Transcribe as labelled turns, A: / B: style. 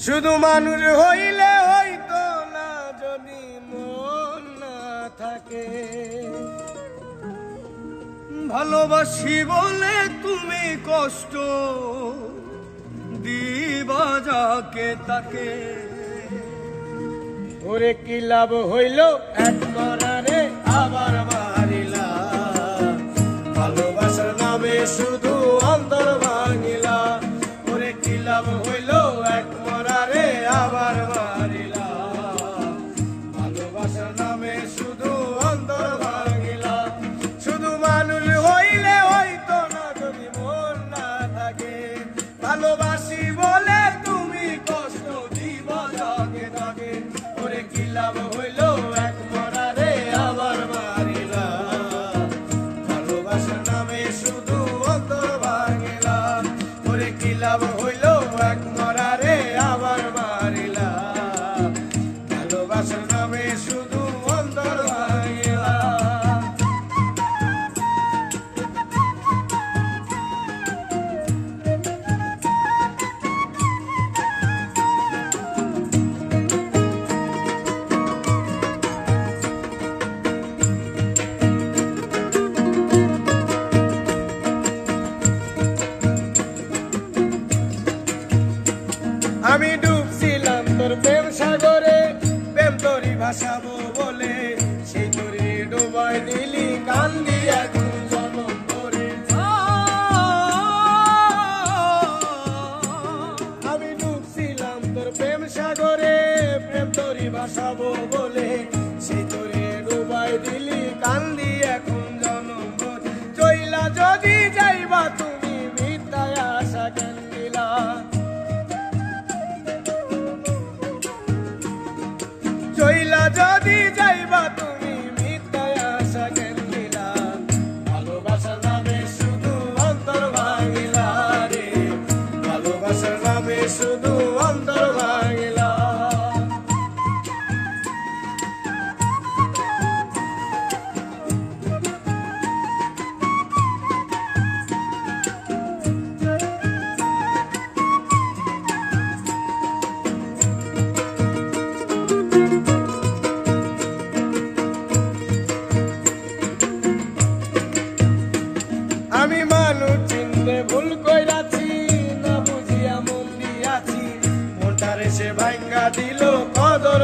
A: শুধু মানুষ হইলে হইতো না যদি মন না থাকে। ভালোবাসি বলে তুমি কষ্ট দিবা যাকে তাকে। ওরে কি লাভ হইল এক মারারে আবার মারিলা, ভালোবাসার নামে শুধু অন্তর ভাঙিলা। ওরে কি লাভ হইল এক মারারে আবার মারিলা, ভালোবাসার নামে শুধু অন্তর ভাঙিলা। শুধু মানুষ হইলে হইতো না যদি মন না থাকে। ভালোবাসি বলে তুমি কষ্ট দিবা যাকে তাকে। ওরে কি লাভ হইল এক মরারে আবার মারিলা, ভালোবাসার নামে শুধু অন্তর ভাঙিলা। ওরে কি লাভ হইল এক মরারে আবার মারিলা, ভালোবাসার নামে শুধু অন্তর ভাঙিলা। আমি ডুবছিলাম তোর প্রেম সাগরে, প্রেম তোরই ভাসাবো বলে, সেই তোরে ডুবাই দিলি কান্দি এখন জনম করে। আমি ডুবছিলাম তোর প্রেম সাগরে, প্রেম তোরই ভাসাবো বলে, সেই তোরে ডুবাই দিলি কান্দি এখন জনম করে। চইলা যদি যাইবা তুমি মিথ্যায় আশা কেন দিলা, চইলা যদি যাইবা তুমি মিথ্যায় আশা কেন দিলা। ভালোবাসার নামে শুধু অন্তর ভাঙিলা রে, ভালোবাসার নামে শুধু অন্তর ভাঙিলা। আমি মানুষ চিনতে ভুল কইরাছি, না বুঝিয়া মন দিয়াছি, মনটারে সে ভাঙ্গা দিল কদর